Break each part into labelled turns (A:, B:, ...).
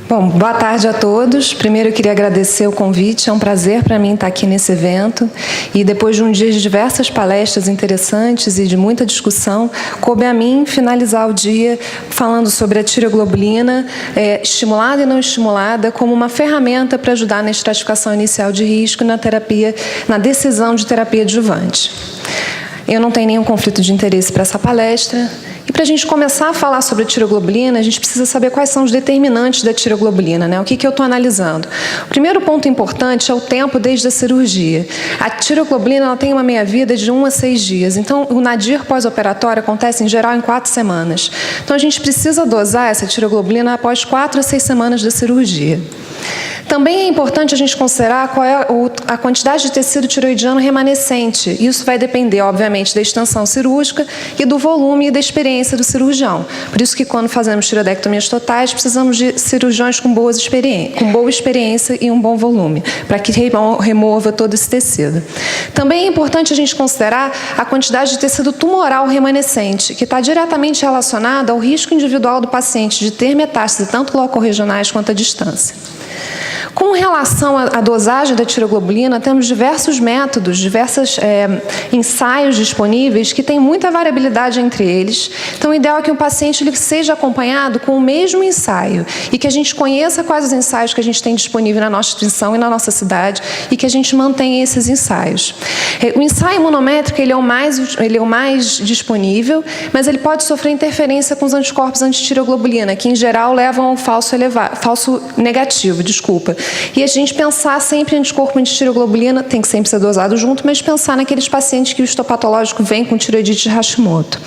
A: Bom, boa tarde a todos. Primeiro eu queria agradecer o convite, é um prazer para mim estar aqui nesse evento. E depois de um dia de diversas palestras interessantes e de muita discussão, coube a mim finalizar o dia falando sobre a tireoglobulina, estimulada e não estimulada, como uma ferramenta para ajudar na estratificação inicial de risco e na terapia, na decisão de terapia adjuvante. Eu não tenho nenhum conflito de interesse para essa palestra. E para a gente começar a falar sobre a tireoglobulina, a gente precisa saber quais são os determinantes da tireoglobulina, né? O que eu estou analisando? O primeiro ponto importante é o tempo desde a cirurgia. A tireoglobulina ela tem uma meia-vida de 1 a 6 dias. Então, o nadir pós-operatório acontece, em geral, em 4 semanas. Então, a gente precisa dosar essa tireoglobulina após 4 a 6 semanas da cirurgia. Também é importante a gente considerar qual é a quantidade de tecido tireoidiano remanescente. Isso vai depender, obviamente, da extensão cirúrgica e do volume e da experiência do cirurgião. Por isso que, quando fazemos tireoidectomias totais, precisamos de cirurgiões com boa experiência e um bom volume, para que remova todo esse tecido. Também é importante a gente considerar a quantidade de tecido tumoral remanescente, que está diretamente relacionado ao risco individual do paciente de ter metástase, tanto locorregionais quanto à distância. Com relação à dosagem da tireoglobulina, temos diversos métodos, diversos ensaios disponíveis que têm muita variabilidade entre eles. Então, o ideal é que o paciente ele seja acompanhado com o mesmo ensaio e que a gente conheça quais os ensaios que a gente tem disponível na nossa instituição e na nossa cidade e que a gente mantenha esses ensaios. O ensaio imunométrico ele é o mais disponível, mas ele pode sofrer interferência com os anticorpos antitireoglobulina, que em geral levam ao falso negativo, E a gente pensar sempre em anticorpo antitireoglobulina, tem que sempre ser dosado junto, mas pensar naqueles pacientes que o histopatológico vem com tireoidite de Hashimoto.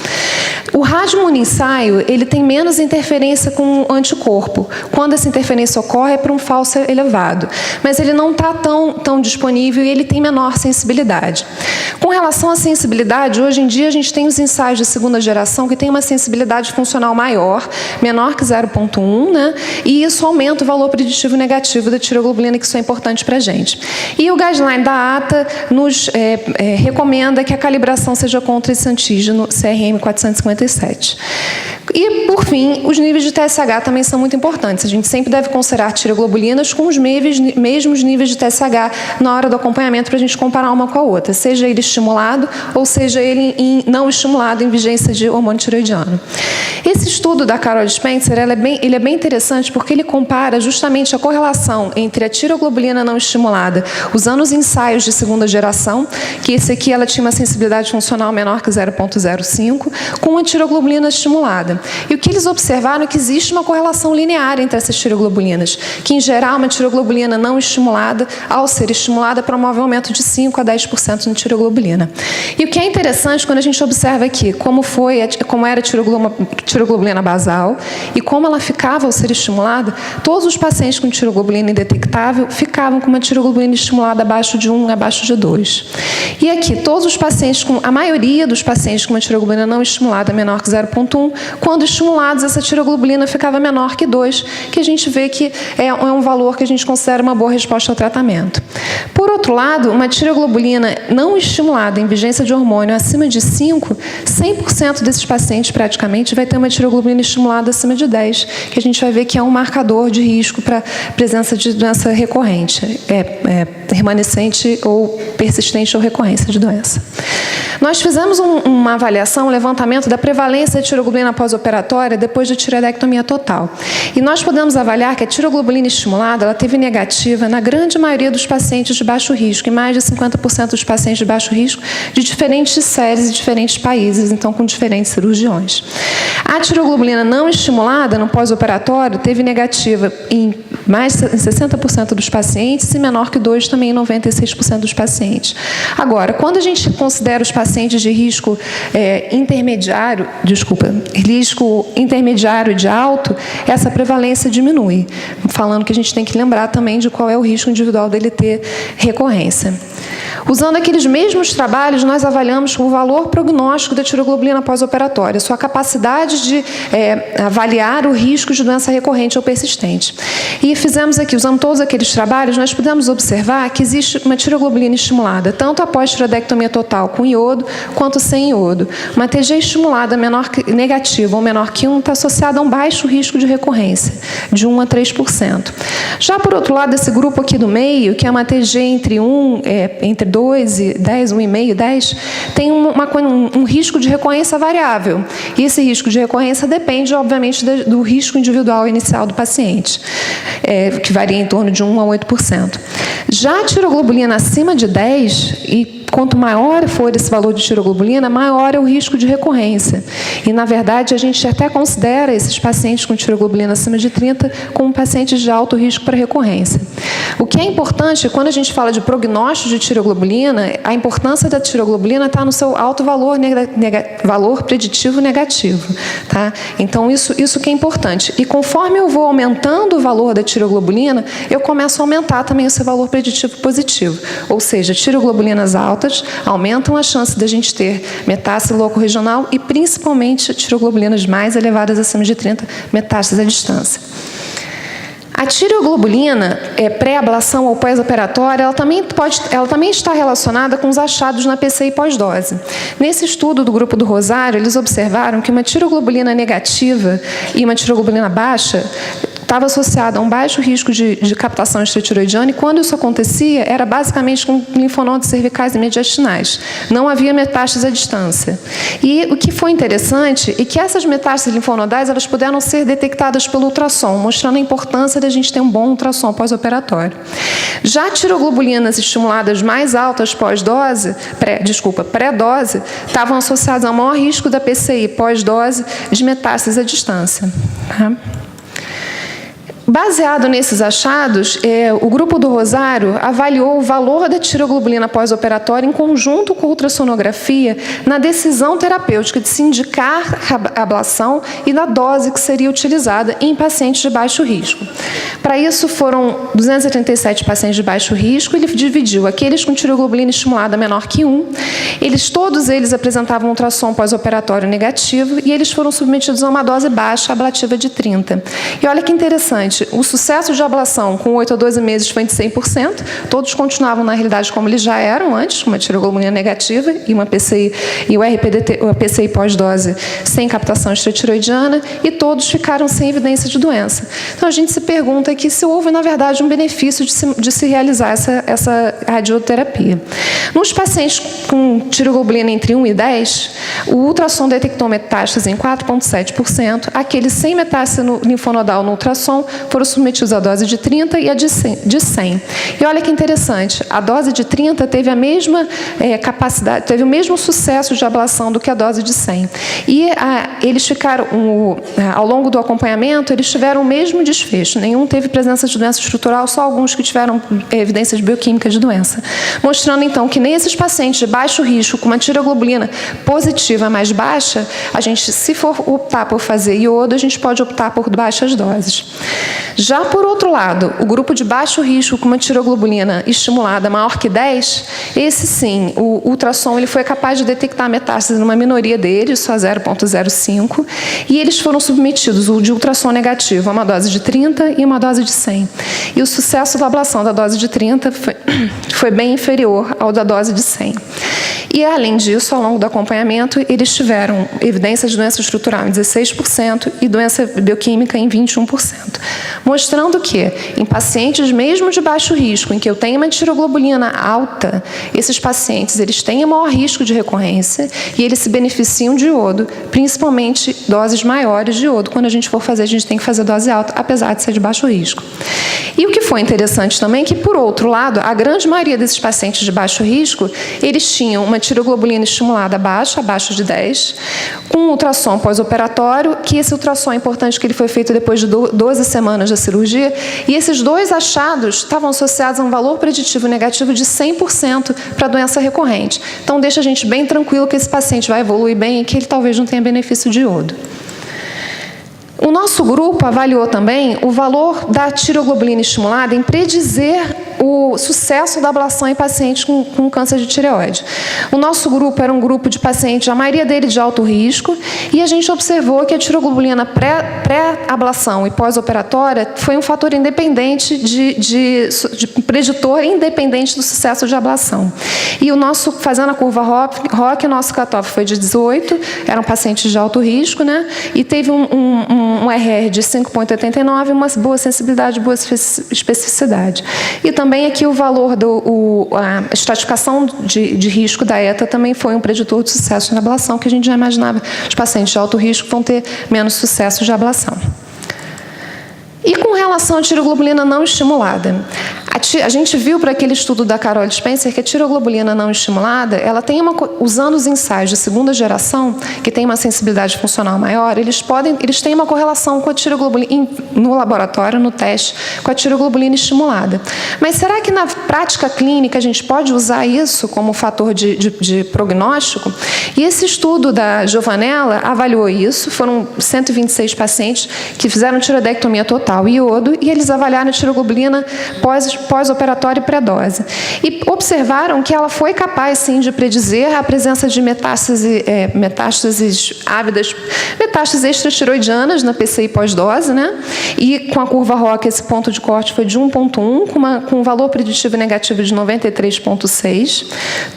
A: O radioimunoensaio, ele tem menos interferência com o anticorpo. Quando essa interferência ocorre, é para um falso elevado. Mas ele não está tão disponível e ele tem menor sensibilidade. Com relação à sensibilidade, hoje em dia a gente tem os ensaios de segunda geração que tem uma sensibilidade funcional maior, menor que 0,1, né? E isso aumenta o valor preditivo negativo da tireoglobulina, que isso é importante para a gente. E o guideline da ATA nos recomenda que a calibração seja contra esse antígeno CRM 457. E, por fim, os níveis de TSH também são muito importantes. A gente sempre deve considerar tireoglobulinas com os mesmos níveis de TSH na hora do acompanhamento para a gente comparar uma com a outra, seja ele estimulado ou seja ele não estimulado em vigência de hormônio tireoidiano. Esse estudo da Carol Spencer ele é bem interessante porque ele compara justamente a correlação entre a tireoglobulina não estimulada, usando os ensaios de segunda geração, que esse aqui ela tinha uma sensibilidade funcional menor que 0,05, com a tireoglobulina estimulada. E o que eles observaram é que existe uma correlação linear entre essas tireoglobulinas, que em geral uma tireoglobulina não estimulada, ao ser estimulada, promove um aumento de 5 a 10% na tireoglobulina. E o que é interessante quando a gente observa aqui como era a tireoglobulina basal e como ela ficava ao ser estimulada, todos os pacientes com tireoglobulina indetectável ficavam com uma tireoglobulina estimulada abaixo de 1, abaixo de 2. E aqui, a maioria dos pacientes com uma tireoglobulina não estimulada menor que 0,1, quando estimulados, essa tireoglobulina ficava menor que 2, que a gente vê que é um valor que a gente considera uma boa resposta ao tratamento. Por outro lado, uma tireoglobulina não estimulada em vigência de hormônio acima de 5, 100% desses pacientes praticamente vai ter uma tireoglobulina estimulada acima de 10, que a gente vai ver que é um marcador de risco para presença de doença recorrente, remanescente ou persistente ou recorrência de doença. Nós fizemos uma avaliação, um levantamento da prevalência da tireoglobulina pós-operatória depois da tireoidectomia total. E nós podemos avaliar que a tireoglobulina estimulada ela teve negativa na grande maioria dos pacientes de baixo risco, e mais de 50% dos pacientes de baixo risco de diferentes séries e diferentes países, então com diferentes cirurgiões. A tireoglobulina não estimulada no pós-operatório teve negativa em mais de 60% dos pacientes e menor que 2 também em 96% dos pacientes. Agora, quando a gente considera os pacientes de risco risco intermediário de alto, essa prevalência diminui, falando que a gente tem que lembrar também de qual é o risco individual dele ter recorrência. Usando aqueles mesmos trabalhos, nós avaliamos o valor prognóstico da tiroglobulina pós-operatória, sua capacidade de avaliar o risco de doença recorrente ou persistente. E fizemos aqui, usando todos aqueles trabalhos, nós pudemos observar que existe uma tiroglobulina estimulada, tanto após tiroidectomia total com iodo, quanto sem iodo. Uma TG estimulada negativa ou menor que 1 está associada a um baixo risco de recorrência, de 1 a 3%. Já por outro lado, esse grupo aqui do meio, que é uma TG entre 2 e 10, 1,5, 10, tem um risco de recorrência variável. E esse risco de recorrência depende, obviamente, do risco individual inicial do paciente, que varia em torno de 1 a 8%. Já a tiroglobulina acima de 10, e quanto maior for esse valor de tiroglobulina, maior é o risco de recorrência. E, na verdade, a gente até considera esses pacientes com tiroglobulina acima de 30 como pacientes de alto risco para recorrência. O que é importante, quando a gente fala de prognóstico de tiroglobulina, a importância da tiroglobulina está no seu alto valor, valor preditivo negativo. Tá? Então, isso que é importante. E conforme eu vou aumentando o valor da tiroglobulina, eu começo a aumentar também o seu valor preditivo positivo. Ou seja, tiroglobulinas altas aumentam a chance da gente ter metástase locorregional e, principalmente, tiroglobulinas mais elevadas acima de 30, metástase à distância. A tireoglobulina, pré-ablação ou pós-operatória, ela também está relacionada com os achados na PCI pós-dose. Nesse estudo do grupo do Rosário, eles observaram que uma tireoglobulina negativa e uma tireoglobulina baixa estava associada a um baixo risco de captação extratiroidiana, e quando isso acontecia, era basicamente com linfonodos cervicais e mediastinais. Não havia metástase à distância. E o que foi interessante é que essas metástases linfonodais elas puderam ser detectadas pelo ultrassom, mostrando a importância da gente ter um bom ultrassom pós-operatório. Já tiroglobulinas estimuladas mais altas pós-dose, pré-dose, estavam associadas ao maior risco da PCI pós-dose de metástase à distância. Tá? Baseado nesses achados, o grupo do Rosário avaliou o valor da tiroglobulina pós-operatória em conjunto com a ultrassonografia na decisão terapêutica de se indicar a ablação e na dose que seria utilizada em pacientes de baixo risco. Para isso, foram 237 pacientes de baixo risco, ele dividiu aqueles com tiroglobulina estimulada menor que 1, todos eles apresentavam ultrassom pós-operatório negativo e eles foram submetidos a uma dose baixa, ablativa de 30. E olha que interessante, o sucesso de ablação com 8 a 12 meses foi de 100%, todos continuavam na realidade como eles já eram antes, com uma tiroglobulina negativa e uma PCI, e o RPDT, a PCI pós-dose sem captação extratiroidiana, e todos ficaram sem evidência de doença. Então a gente se pergunta aqui se houve, na verdade, um benefício de se realizar essa radioterapia. Nos pacientes com tiroglobulina entre 1 e 10, o ultrassom detectou metástase em 4,7%, aqueles sem metástase linfonodal no ultrassom foram submetidos à dose de 30 e a de 100. E olha que interessante, a dose de 30 teve a mesma capacidade, teve o mesmo sucesso de ablação do que a dose de 100. E eles ficaram, ao longo do acompanhamento, eles tiveram o mesmo desfecho, nenhum teve presença de doença estrutural, só alguns que tiveram evidências bioquímicas de doença. Mostrando, então, que nesses pacientes de baixo risco, com uma tiroglobulina positiva mais baixa, a gente, se for optar por fazer iodo, a gente pode optar por baixas doses. Já por outro lado, o grupo de baixo risco com uma tiroglobulina estimulada maior que 10, esse sim, o ultrassom ele foi capaz de detectar metástase numa minoria deles, só 0,05, e eles foram submetidos, o de ultrassom negativo, a uma dose de 30 e uma dose de 100. E o sucesso da ablação da dose de 30 foi bem inferior ao da dose de 100. E, além disso, ao longo do acompanhamento, eles tiveram evidência de doença estrutural em 16% e doença bioquímica em 21%. Mostrando que, em pacientes mesmo de baixo risco, em que eu tenho uma tiroglobulina alta, esses pacientes eles têm maior risco de recorrência e eles se beneficiam de iodo, principalmente doses maiores de iodo. Quando a gente for fazer, a gente tem que fazer dose alta, apesar de ser de baixo risco. E o que foi interessante também é que, por outro lado, a grande maioria desses pacientes de baixo risco, eles tinham uma tiroglobulina estimulada baixa, abaixo de 10, com um ultrassom pós-operatório, que esse ultrassom é importante que ele foi feito depois de 12 semanas da cirurgia, e esses dois achados estavam associados a um valor preditivo negativo de 100% para a doença recorrente. Então, deixa a gente bem tranquilo que esse paciente vai evoluir bem e que ele talvez não tenha benefício de iodo. O nosso grupo avaliou também o valor da tiroglobulina estimulada em predizer o sucesso da ablação em pacientes com câncer de tireoide. O nosso grupo era um grupo de pacientes, a maioria deles de alto risco, e a gente observou que a tiroglobulina pré-ablação e pós-operatória foi um fator independente de preditor independente do sucesso de ablação. E o nosso, fazendo a curva ROC, o nosso cutoff foi de 18, eram pacientes de alto risco, né? E teve um RR de 5,89, uma boa sensibilidade, boa especificidade. E também aqui o valor a estratificação de risco da ETA também foi um preditor de sucesso na ablação, que a gente já imaginava, os pacientes de alto risco vão ter menos sucesso de ablação. E com relação à tiroglobulina não estimulada, a gente viu para aquele estudo da Carol Spencer que a tiroglobulina não estimulada, ela tem usando os ensaios de segunda geração, que tem uma sensibilidade funcional maior, eles têm uma correlação com a tiroglobulina no laboratório, no teste, com a tiroglobulina estimulada. Mas será que na prática clínica a gente pode usar isso como fator de prognóstico? E esse estudo da Giovanella avaliou isso, foram 126 pacientes que fizeram tiroidectomia total e iodo, e eles avaliaram a tiroglobulina pós-operatório e pré-dose. E observaram que ela foi capaz, sim, de predizer a presença de metástases ávidas, metástases extratiroidianas na PCI pós-dose, né? E com a curva ROC, esse ponto de corte foi de 1,1, com um valor preditivo negativo de 93,6.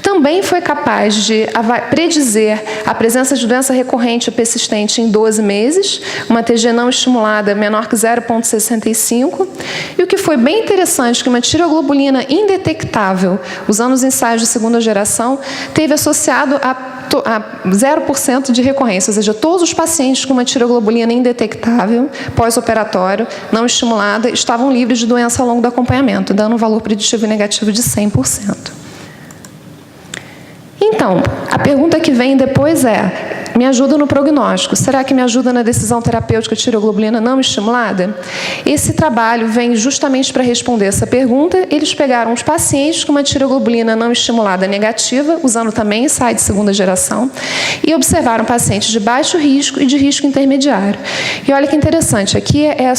A: Também foi capaz de predizer a presença de doença recorrente e persistente em 12 meses, uma TG não estimulada menor que 0,65. E o que foi bem interessante, que uma tiroglobulina indetectável, usando os ensaios de segunda geração, teve associado a 0% de recorrência, ou seja, todos os pacientes com uma tiroglobulina indetectável, pós-operatório, não estimulada, estavam livres de doença ao longo do acompanhamento, dando um valor preditivo negativo de 100%. Então, a pergunta que vem depois é: me ajuda no prognóstico? Será que me ajuda na decisão terapêutica de tiroglobulina não estimulada? Esse trabalho vem justamente para responder essa pergunta. Eles pegaram os pacientes com uma tiroglobulina não estimulada negativa, usando também ensaio de segunda geração, e observaram pacientes de baixo risco e de risco intermediário. E olha que interessante, aqui é a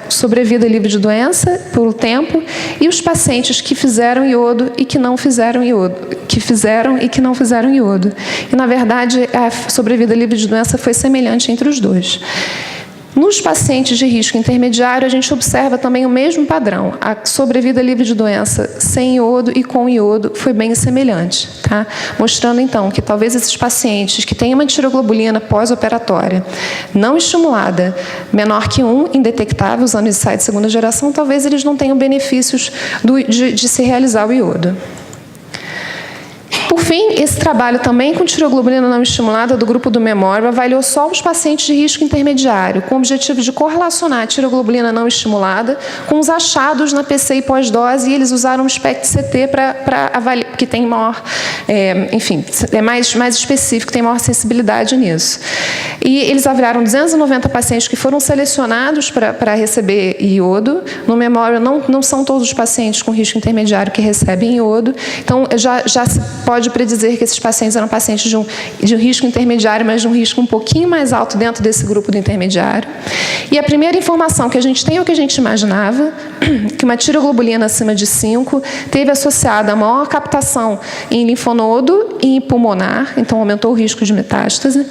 A: sobrevida livre de doença pelo tempo, e os pacientes que fizeram iodo e que não fizeram iodo, que fizeram e que não fizeram iodo. E, na verdade, a sobrevida livre de doença foi semelhante entre os dois. Nos pacientes de risco intermediário, a gente observa também o mesmo padrão. A sobrevida livre de doença sem iodo e com iodo foi bem semelhante, tá? Mostrando, então, que talvez esses pacientes que têm uma tiroglobulina pós-operatória não estimulada, menor que 1, indetectável, usando ensaio de segunda geração, talvez eles não tenham benefícios de se realizar o iodo. Por fim, esse trabalho também com tiroglobulina não estimulada do grupo do Memorial avaliou só os pacientes de risco intermediário, com o objetivo de correlacionar a tiroglobulina não estimulada com os achados na PCI pós-dose, e eles usaram o SPECT-CT para avaliar, que tem maior, enfim, é mais específico, tem maior sensibilidade nisso. E eles avaliaram 290 pacientes que foram selecionados para receber iodo. No Memorial, não são todos os pacientes com risco intermediário que recebem iodo, então já se pode predizer que esses pacientes eram pacientes de um risco intermediário, mas de um risco um pouquinho mais alto dentro desse grupo do intermediário. E a primeira informação que a gente tem é o que a gente imaginava, que uma tiroglobulina acima de 5 teve associada a maior captação em linfonodo e em pulmonar, então aumentou o risco de metástase.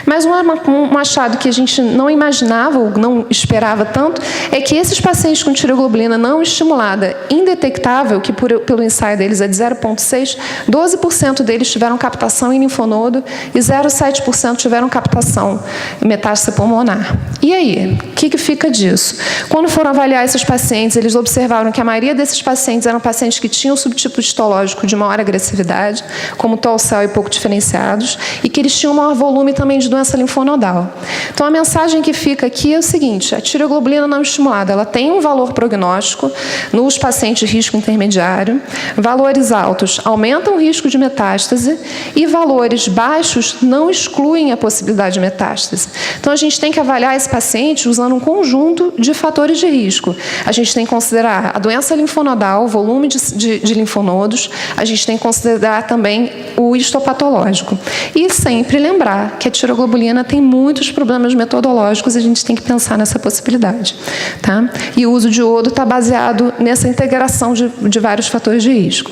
A: Mas um achado que a gente não imaginava ou não esperava tanto é que esses pacientes com tiroglobulina não estimulada indetectável, que pelo ensaio deles é de 0,6, 12% deles tiveram captação em linfonodo e 0,7% tiveram captação em metástase pulmonar. E aí, o que fica disso? Quando foram avaliar esses pacientes, eles observaram que a maioria desses pacientes eram pacientes que tinham subtipo histológico de maior agressividade, como tol-cel e pouco diferenciados, e que eles tinham maior volume também de doença linfonodal. Então, a mensagem que fica aqui é o seguinte: a tiroglobulina não estimulada, ela tem um valor prognóstico nos pacientes de risco intermediário, valores altos aumentam o risco de metástase, e valores baixos não excluem a possibilidade de metástase. Então, a gente tem que avaliar esse paciente usando um conjunto de fatores de risco. A gente tem que considerar a doença linfonodal, o volume de linfonodos, a gente tem que considerar também o histopatológico. E sempre lembrar que a tiroglobulina tem muitos problemas metodológicos e a gente tem que pensar nessa possibilidade. Tá? E o uso de iodo está baseado nessa integração de vários fatores de risco.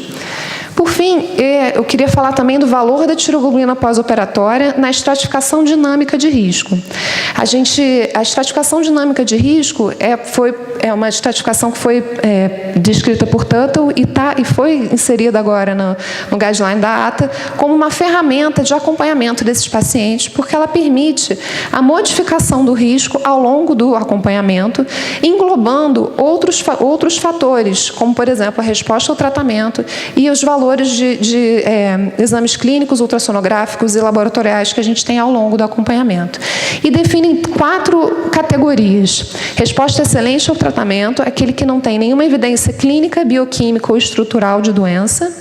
A: Por fim, eu queria falar também do valor da tiroglobulina pós-operatória na estratificação dinâmica de risco. A estratificação dinâmica de risco é uma estratificação que foi descrita por Tuttle e foi inserida agora no guideline da ATA como uma ferramenta de acompanhamento desses pacientes, porque ela permite a modificação do risco ao longo do acompanhamento, englobando outros fatores, como, por exemplo, a resposta ao tratamento e os valores de exames clínicos, ultrassonográficos e laboratoriais que a gente tem ao longo do acompanhamento. E definem 4 categorias. Resposta excelente ao tratamento, aquele que não tem nenhuma evidência clínica, bioquímica ou estrutural de doença.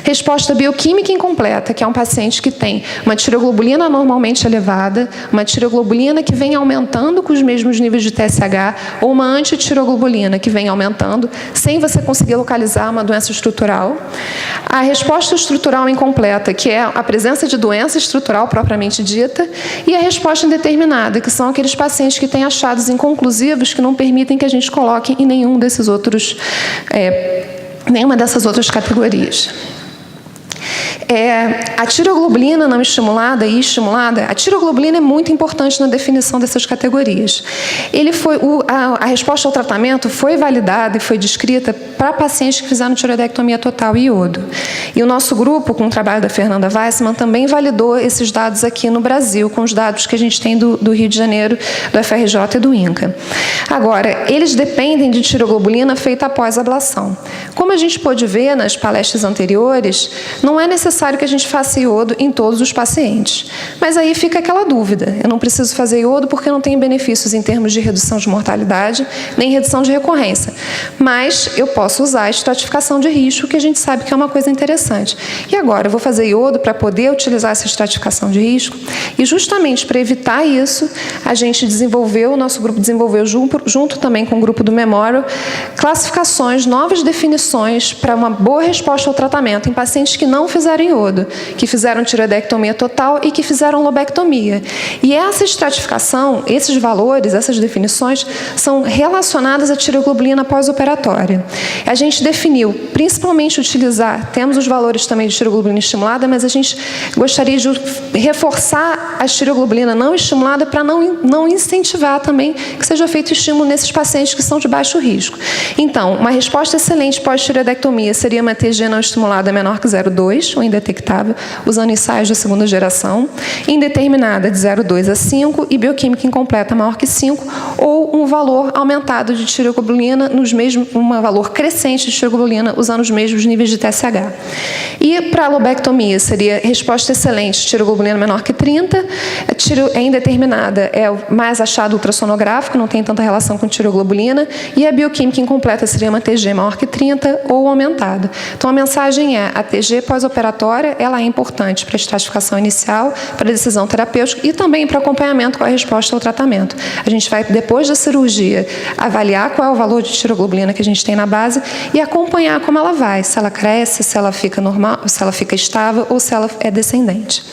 A: Resposta bioquímica incompleta, que é um paciente que tem uma tiroglobulina normalmente elevada, uma tiroglobulina que vem aumentando com os mesmos níveis de TSH, ou uma antitiroglobulina que vem aumentando, sem você conseguir localizar uma doença estrutural. A resposta estrutural incompleta, que é a presença de doença estrutural propriamente dita, e a resposta indeterminada, que são aqueles pacientes que têm achados inconclusivos que não permitem que a gente coloque em nenhuma dessas outras categorias. A tiroglobulina não estimulada e estimulada, a tiroglobulina é muito importante na definição dessas categorias. A resposta ao tratamento foi validada e foi descrita para pacientes que fizeram tiroidectomia total e iodo. E o nosso grupo, com o trabalho da Fernanda Weissman, também validou esses dados aqui no Brasil, com os dados que a gente tem do Rio de Janeiro, do FRJ e do INCA. Agora, eles dependem de tiroglobulina feita após ablação. Como a gente pôde ver nas palestras anteriores, não é necessário que a gente faça iodo em todos os pacientes. Mas aí fica aquela dúvida. Eu não preciso fazer iodo porque não tem benefícios em termos de redução de mortalidade, nem redução de recorrência. Mas eu posso usar a estratificação de risco, que a gente sabe que é uma coisa interessante. E agora, eu vou fazer iodo para poder utilizar essa estratificação de risco? E justamente para evitar isso, o nosso grupo desenvolveu, junto também com o grupo do Memorial, classificações, novas definições para uma boa resposta ao tratamento em pacientes que não fizeram iodo, que fizeram tiroidectomia total e que fizeram lobectomia. E essa estratificação, esses valores, essas definições, são relacionadas à tiroglobulina pós-operatória. A gente definiu, principalmente temos os valores também de tiroglobulina estimulada, mas a gente gostaria de reforçar a tiroglobulina não estimulada para não incentivar também que seja feito estímulo nesses pacientes que são de baixo risco. Então, uma resposta excelente pós-tiroidectomia seria uma TG não estimulada menor que 0,2, ou indetectável, usando ensaios de segunda geração, indeterminada de 0,2 a 5 e bioquímica incompleta maior que 5, ou um valor aumentado de tiroglobulina, um valor crescente de tiroglobulina, usando os mesmos níveis de TSH. E para a lobectomia seria resposta excelente, tiroglobulina menor que 30, indeterminada é o mais achado ultrassonográfico, não tem tanta relação com tiroglobulina, e a bioquímica incompleta seria uma TG maior que 30 ou aumentada. Então, a mensagem é, a TG pós-operatória, ela é importante para a estratificação inicial, para a decisão terapêutica e também para acompanhamento com a resposta ao tratamento. A gente vai, depois da cirurgia, avaliar qual é o valor de tiroglobulina que a gente tem na base e acompanhar como ela vai, se ela cresce, se ela fica normal, se ela fica estável ou se ela é descendente.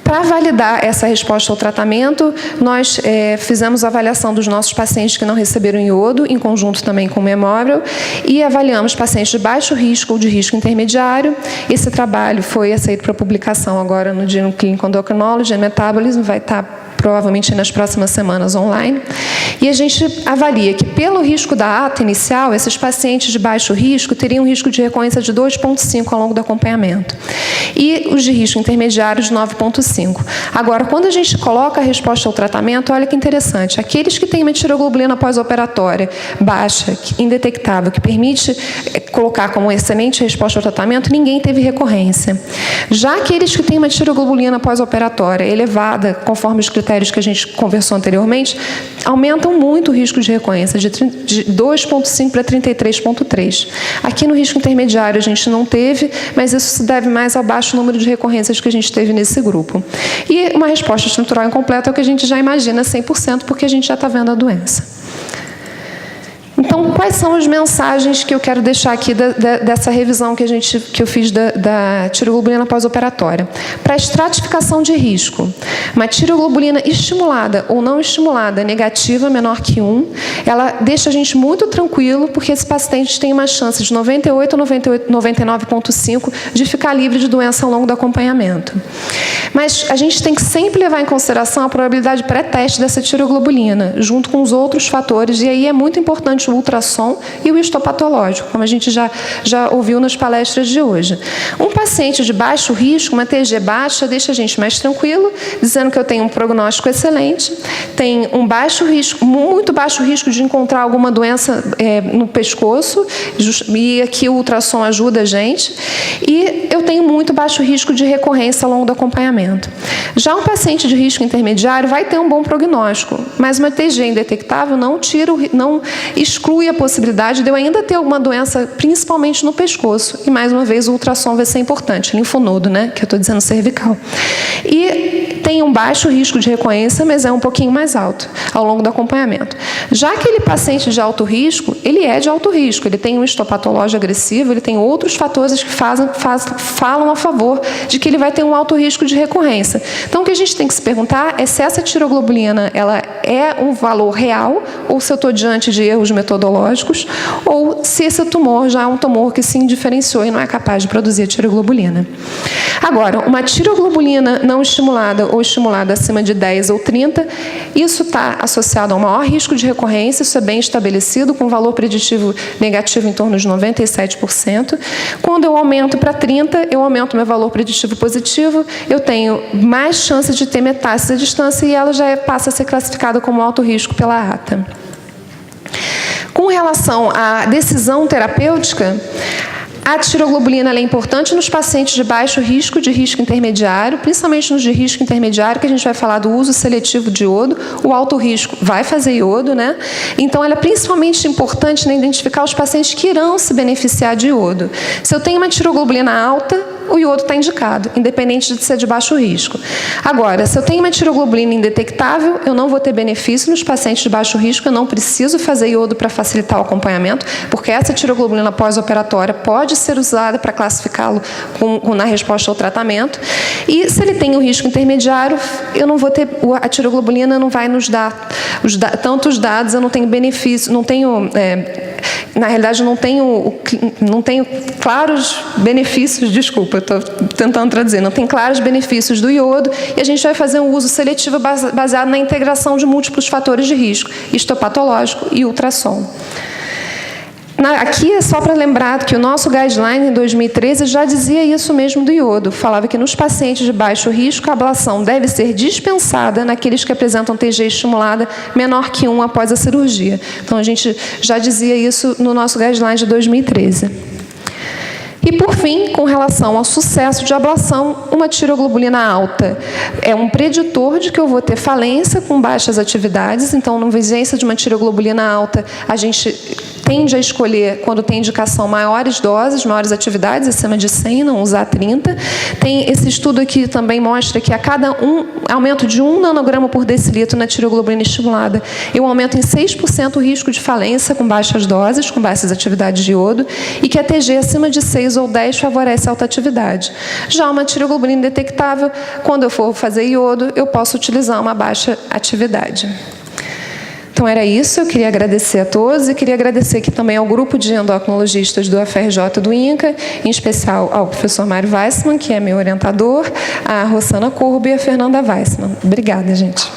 A: Para validar essa resposta ao tratamento, nós fizemos a avaliação dos nossos pacientes que não receberam iodo, em conjunto também com o Memorial, e avaliamos pacientes de baixo risco ou de risco intermediário. Esse trabalho foi aceito para publicação agora no Journal Clinical Endocrinology and Metabolism, vai estar provavelmente nas próximas semanas online. E a gente avalia que, pelo risco da ata inicial, esses pacientes de baixo risco teriam um risco de recorrência de 2,5 ao longo do acompanhamento. E os de risco intermediário de 9,5. Agora, quando a gente coloca a resposta ao tratamento, olha que interessante. Aqueles que têm uma tiroglobulina pós-operatória baixa, indetectável, que permite colocar como excelente resposta ao tratamento, ninguém teve recorrência. Já aqueles que têm uma tiroglobulina pós-operatória elevada, conforme os critérios critérios que a gente conversou anteriormente, aumentam muito o risco de recorrência, de 2,5 para 33,3. Aqui no risco intermediário a gente não teve, mas isso se deve mais ao baixo número de recorrências que a gente teve nesse grupo. E uma resposta estrutural incompleta é o que a gente já imagina 100%, porque a gente já está vendo a doença. Então, quais são as mensagens que eu quero deixar aqui dessa revisão que eu fiz da tiroglobulina pós-operatória? Para a estratificação de risco, uma tiroglobulina estimulada ou não estimulada, negativa, menor que 1, ela deixa a gente muito tranquilo, porque esse paciente tem uma chance de 98 a 99,5% de ficar livre de doença ao longo do acompanhamento. Mas a gente tem que sempre levar em consideração a probabilidade pré-teste dessa tiroglobulina, junto com os outros fatores, e aí é muito importante o ultrassom e o histopatológico, como a gente já ouviu nas palestras de hoje. Um paciente de baixo risco, uma TG baixa, deixa a gente mais tranquilo, dizendo que eu tenho um prognóstico excelente, tem um baixo risco, muito baixo risco de encontrar alguma doença no pescoço, e aqui o ultrassom ajuda a gente, e eu tenho muito baixo risco de recorrência ao longo do acompanhamento. Já um paciente de risco intermediário vai ter um bom prognóstico, mas uma TG indetectável não exclui a possibilidade de eu ainda ter alguma doença, principalmente no pescoço. E, mais uma vez, o ultrassom vai ser importante. Linfonodo, né? Que eu estou dizendo cervical. E tem um baixo risco de recorrência, mas é um pouquinho mais alto ao longo do acompanhamento. Já aquele paciente de alto risco, ele é de alto risco. Ele tem um histopatológico agressivo, ele tem outros fatores que falam a favor de que ele vai ter um alto risco de recorrência. Então, o que a gente tem que se perguntar é se essa tiroglobulina ela é um valor real ou se eu estou diante de erros metodológicos, ou se esse tumor já é um tumor que se indiferenciou e não é capaz de produzir a tiroglobulina. Agora, uma tiroglobulina não estimulada ou estimulada acima de 10 ou 30, isso está associado a um maior risco de recorrência, isso é bem estabelecido, com valor preditivo negativo em torno de 97%. Quando eu aumento para 30, eu aumento meu valor preditivo positivo, eu tenho mais chance de ter metástase à distância e ela já passa a ser classificada como alto risco pela ATA. Com relação à decisão terapêutica, a tiroglobulina é importante nos pacientes de baixo risco, de risco intermediário, principalmente nos de risco intermediário, que a gente vai falar do uso seletivo de iodo. O alto risco vai fazer iodo, né? Então, ela é principalmente importante em identificar os pacientes que irão se beneficiar de iodo. Se eu tenho uma tiroglobulina alta, o iodo está indicado, independente de ser de baixo risco. Agora, se eu tenho uma tiroglobulina indetectável, eu não vou ter benefício nos pacientes de baixo risco, eu não preciso fazer iodo para facilitar o acompanhamento, porque essa tiroglobulina pós-operatória pode ser usada para classificá-lo na resposta ao tratamento. E se ele tem o risco intermediário, eu não vou ter, a tiroglobulina não vai nos dar tantos dados, eu não tenho benefício, não tenho... na realidade, não tenho claros benefícios, desculpa, estou tentando traduzir, não tem claros benefícios do iodo, e a gente vai fazer um uso seletivo baseado na integração de múltiplos fatores de risco, histopatológico e ultrassom. Aqui é só para lembrar que o nosso guideline em 2013 já dizia isso mesmo do iodo. Falava que nos pacientes de baixo risco, a ablação deve ser dispensada naqueles que apresentam TG estimulada menor que 1 após a cirurgia. Então, a gente já dizia isso no nosso guideline de 2013. E, por fim, com relação ao sucesso de ablação, uma tiroglobulina alta é um preditor de que eu vou ter falência com baixas atividades. Então, na ausência de uma tiroglobulina alta, a gente tende a escolher, quando tem indicação, maiores doses, maiores atividades, acima de 100, não usar 30. Tem esse estudo aqui também mostra que a cada aumento de 1 nanograma por decilitro na tiroglobulina estimulada, eu aumento em 6% o risco de falência com baixas doses, com baixas atividades de iodo, e que a TG acima de 6 ou 10 favorece a alta atividade. Já uma tiroglobulina indetectável, quando eu for fazer iodo, eu posso utilizar uma baixa atividade. Então, era isso. Eu queria agradecer a todos e queria agradecer aqui também ao grupo de endocrinologistas do UFRJ do INCA, em especial ao professor Mário Weissman, que é meu orientador, a Rosana Corbo e a Fernanda Weissman. Obrigada, gente.